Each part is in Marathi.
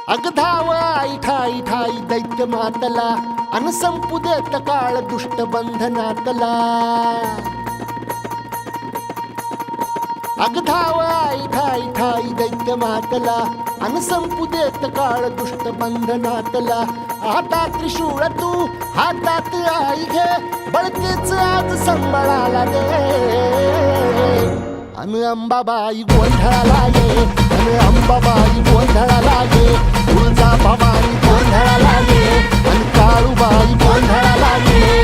अग धाव आई ठाई ठाई दैत्य मातला अन संपू देत काळ दुष्ट बंधनातला अग धाव आई ठाई ठाई दैत्य मातला अन संपू देत काळ दुष्ट बंधनातला हातात त्रिशूळ तू हातात आई घे बळतेच आज संबळाला दे अन अंबाबाई गोंधळाला ये अन अंबाबाई गोंधळाला ये तुळजा भवानी गोंधळाला ये अन काळूबाई गोंधळाला ये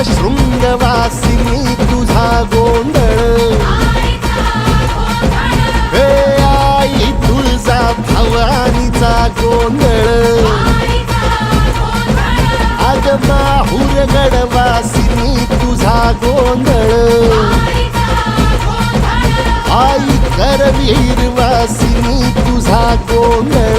शृंगवासिनी तुझा गोंधळ हे आई तुळजा भवानीचा गोंधळ अग माहूर गडवासिनी तुझा गोंधळ आई करवीर वासिनी तुझा गोंधळ